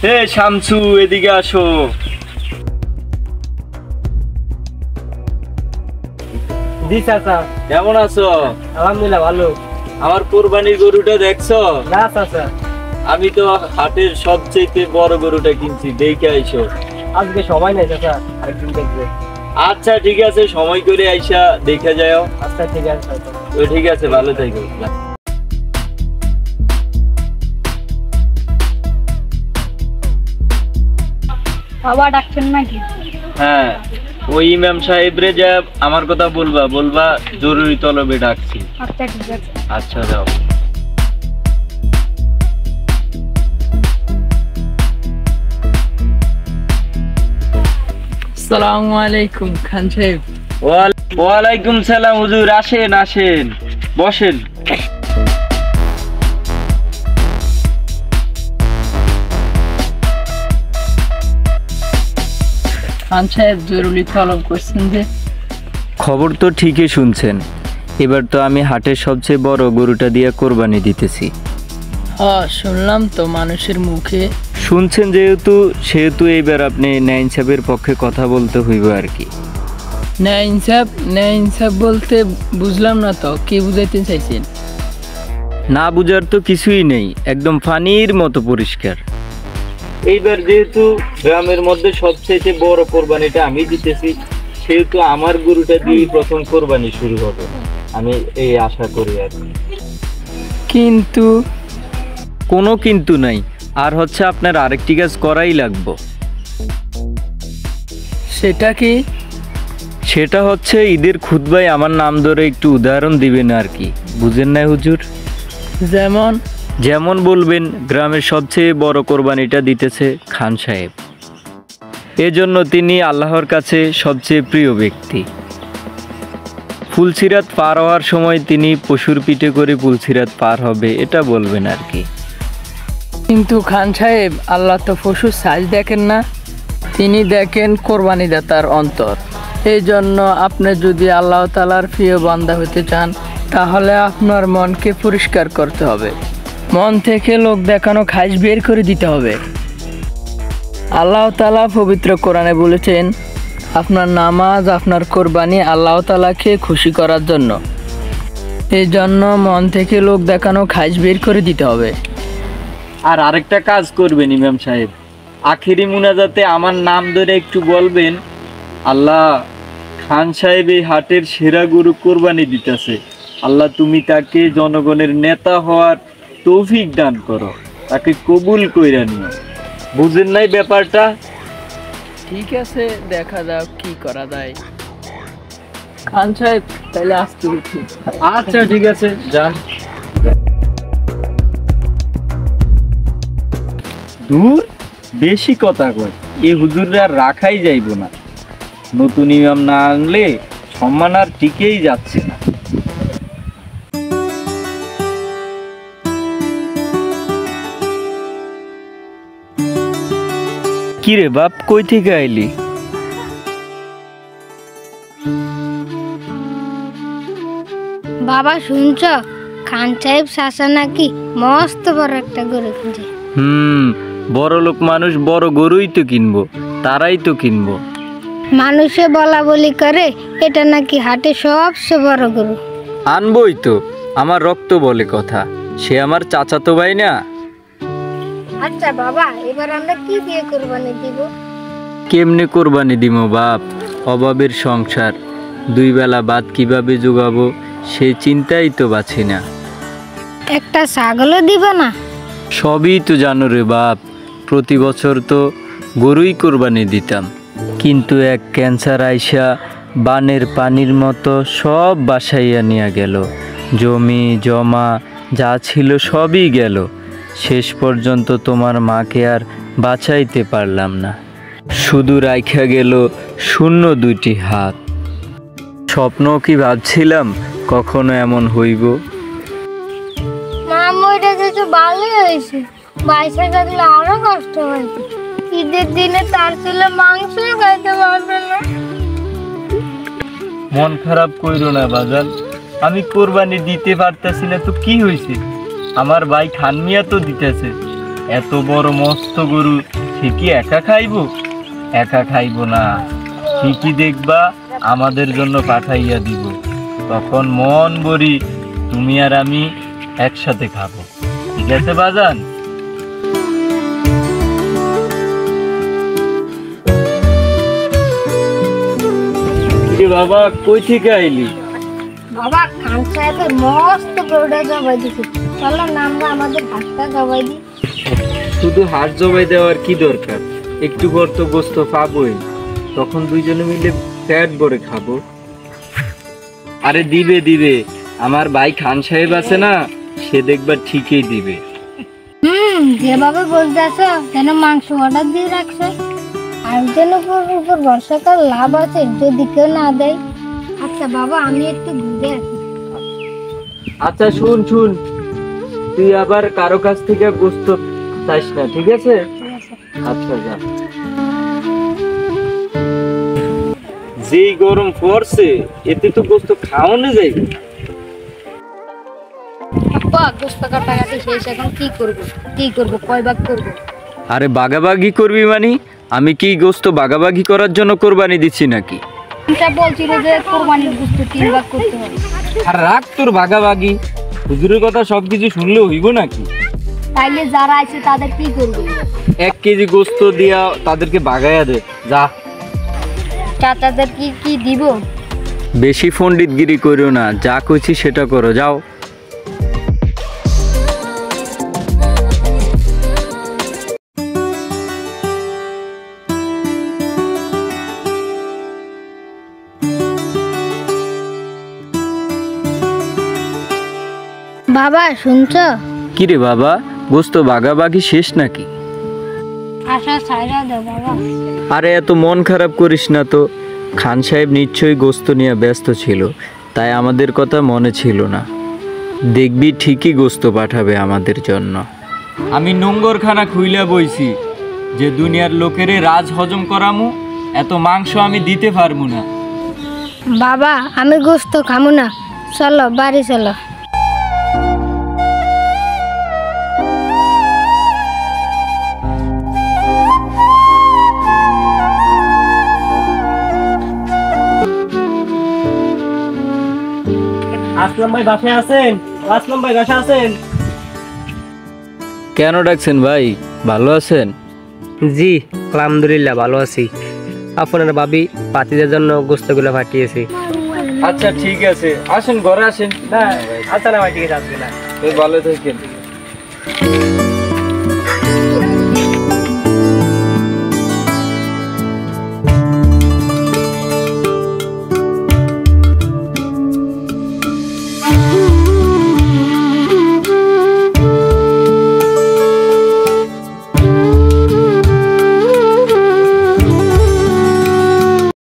হে শামসু, এদিকে আসো। জি চাচা। কেমন আছো? আলহামদুলিল্লাহ ভালো। আমার কোরবানির গরুটা দেখছো? না চাচা, আমি তো হাটের সবচেয়ে বড় গরুটা কিনছি, দেখে আইসো। আজকে সময় নেই চাচা, আরেকদিন দেখবে। আচ্ছা ঠিক আছে, সময় করে আইসা দেখে যাও। আচ্ছা ঠিক আছে চাচা। তো ঠিক আছে, ভালো থাকো। বাবা ডাকছেন নাকি? হ্যাঁ, ওই ইমাম সাহেবরে যা আমার কথা বলবা জরুরি তলবে ডাকছি। আচ্ছা ঠিক আছে। আচ্ছা যাও। আসসালামু আলাইকুম খান সাহেব। ওয়ালাইকুম সালাম হুজুর, আসেন আসেন, বসেন। খান সাহেব জরুরি তলব করছেন যে? খবর তো ঠিকই শুনছেন। এবার তো আমি হাটের সবচেয়ে বড় গরুটা দিয়ে কোরবানি দিতেছি। হ্যাঁ শুনলাম তো মানুষের মুখে। শুনছেন সেহেতু এইবার আপনি ন্যায় ইনসাফের পক্ষে কথা বলতে হইব আর কি। ন্যায় ইনসাফ বলতে বুঝলাম না তো, কি বুঝাইতে চাইছেন? না বুঝার তো কিছুই নেই, একদম পানির মতো পরিষ্কার। এইবার যেহেতু গ্রামের মধ্যে সবচেয়ে বড় কোরবানিটা আমি দিতেছি, সেহেতু আমার গরুটা দিয়ে প্রথম কোরবানি শুরু হবে, আমি এই আশা করি আর কি। কিন্তু কোনো কিন্তু নাই, আর হচ্ছে আপনার আরেকটি কাজ করাই লাগবে। সেটা কি? সেটা হচ্ছে ঈদের খুতবায় আমার নাম ধরে একটু উদাহরণ দিবেন আর কি। বুঝেন না হুজুর? যেমন বলবেন গ্রামের সবচেয়ে বড় কোরবানিটা দিতেছে খান সাহেব, এজন্য তিনি আল্লাহর কাছে সবচেয়ে প্রিয় ব্যক্তি। ফুলসিরাত পার হওয়ার সময় তিনি পশুর পিঠে করে ফুলসিরাত পার হবে, এটা বলবেন আর কি। কিন্তু খান সাহেব, আল্লাহ তো পশুর সাইজ দেখেন না, তিনি দেখেন কোরবানিদাতার অন্তর। এই জন্য আপনি যদি আল্লাহ তাআলার প্রিয় বান্দা হতে চান, তাহলে আপনার মনকে পরিষ্কার করতে হবে, মন থেকে লোক দেখানো খাস বের করে দিতে হবে। আল্লাহ তাআলা পবিত্র কোরআনে বলেছেন, আপনার নামাজ, আপনার কোরবানি আল্লাহ তাআলাকে খুশি করার জন্য। এই জন্য মন থেকে লোক দেখানো খাস বের করে দিতে হবে। আর আরেকটা কাজ করবেন ইমাম সাহেব, আখেরি মুনাজাতে আমার নাম ধরে একটু বলবেন, আল্লাহ খান সাহেব এই হাটের সেরা গরু কোরবানি দিতেছে, আল্লাহ তুমি তাকে জনগণের নেতা হওয়ার তৌফিক দান করো, তাকে কবুল কইরা নিও। বুঝেন নাই ব্যাপারটা? ঠিক আছে, দেখা যাক কি করা যায়। খান সাহেব তাহলে আসতে উঠি। আচ্ছা ঠিক আছে, যান। দূর, বেশি কথা কয়, এ হুজুররা আর রাখাই যাইব না। নতুন ইমাম না আনলে সম্মান আর টিকেই যাচ্ছে না। কিরে বাপ, কই থেকে আইলি? বাবা শুনছ, খান সাহেব চাচা নাকি মস্ত বড় একটা গরু কিনছে। বড় লোক মানুষ বড় গরুই তো কিনবো, তারাই তো কিনবো। মানুষে বলা বলি করে এটা নাকি হাটে সবচেয়ে বড় গরু। আনবই তো, আমার রক্ত বলে কথা, সে আমার চাচাতো ভাই না। আচ্ছা বাবা, এবার আমরা কি দিয়ে কোরবানি দিব? কেমনে কোরবানি দিব বাপ, অভাবের সংসার, দুই বেলা ভাত কিভাবে জোগাবো সেই চিন্তাই তো বাছি না। একটা ছাগলও দিব না? সবই তো জানো রে বাপ, প্রতি বছর তো গরুই কোরবানি দিতাম, কিন্তু এক ক্যান্সার আইসা বানের পানির মতো সব বাসাইয়া নিয়ে গেল, জমি জমা যা ছিল সবই গেল। শেষ পর্যন্ত তোমার মাকে আর বাঁচাইতে পারলাম না, শুধু রাইখা গেল শূন্য দুইটি হাত। স্বপ্ন কি ভাবছিলাম কখনো এমন হইব? মা মরে যেতে ভালোই হয়েছে, বাইসা থাকলে আরো কষ্ট হয়েছে। ঈদের দিনে তার ছেলে মাংস খাইতে পারবে না। মন খারাপ কইরো না বাজান, আমি কোরবানি দিতে পারতেছি না তো কি হয়েছে, আমার ভাই খান মিয়া তো দিতেছে, এত বড় মস্ত গরু সে কি একা খাইবো? একা খাইবো না, ঠিকই দেখবা আমাদের জন্য পাঠাইয়া দিব। তখন মন ভরি তুমি আর আমি একসাথে খাবো, ঠিক আছে বাজান? বাবা কই থেকে আইলি? বাবা খান সাহেবের মস্ত গরুটা জবাই দিছে, চলো না আমরা আমাদের ভাতটা জবাই দিই। শুধু হাত জবাই দেওয়ার কি দরকার, একটু পর তো গোস্ত পাবোই, তখন দুইজনে মিলে পেট ভরে খাবো। আরে দিবে দিবে, আমার ভাই খান সাহেব আছে না, সে দেখবার ঠিকই দিবে। যেভাবে বলতেছো যেন মাংস অর্ডার দিয়ে রাখছে, আর যেন উপর বর্ষাকাল লাভ আছে যদি কেউ না দেয়। আচ্ছা বাবা আমি একটু ঘুরে আসি। আচ্ছা শুন শুন, তুই আবার কারো কাছ থেকে গোস্ত চাইস না, ঠিক আছে? আচ্ছা যা। যেই গরম পড়ছে এতে তো গোস্ত খাওয়ানো যাইবে। আপা গোস্ত কাটাকাটি শেষ, এখন কি করবো কয় ভাগ করবো? আরে বাগাবাগি করবি মানে? আমি কি গোস্ত বাগাবাগি করার জন্য কোরবানি দিচ্ছি নাকি? এটা বলছিল যে কোরবানির গোস্ত 3 ভাগ করতে হবে। আর রাখ তোর বাগাবাগি, হুজুরের কথা সবকিছু শুনলে হইব নাকি? তাইলে যারা আছে তাদের কি করবে? 1 কেজি গোস্ত দিয়া তাদেরকে বাগাইয়া দে যা। চাচাদের কি দিব? বেশি পণ্ডিতগিরি করো না, যা কইছি সেটা করো, যাও। বাবা শুনছো? কি রে বাবা, গোস্ত বাগাবাগি শেষ নাকি? আশা ছাইরা দাও বাবা। আরে এত মন খারাপ করিস না তো, খান সাহেব নিশ্চয়ই গোস্ত নিয়ে ব্যস্ত ছিল, তাই আমাদের কথা মনে ছিল না। দেখবি ঠিকই গোস্ত পাঠাবে আমাদের জন্য। আমি নোংরখানা খুইলা বইছি যে দুনিয়ার লোকেরে রাজ হজম করামু, এত মাংস আমি দিতে পারবো না। বাবা আমি গোস্ত খামু না, চলো বাড়ি চলো। আসলাম ভাই বাসায় আছেন? আসলাম ভাই বাসায় আছেন? কেন ডাকছেন ভাই, ভালো আছেন? জি আলহামদুলিল্লাহ ভালো আছি। আপনার ভাবি পাতিদের জন্য গোস্তগুলো পাঠিয়েছি। আচ্ছা ঠিক আছে, আসেন ঘরে আসেন। না আচ্ছা না ভাই ঠিক আছে, আসবে না। ভালো থাকেন।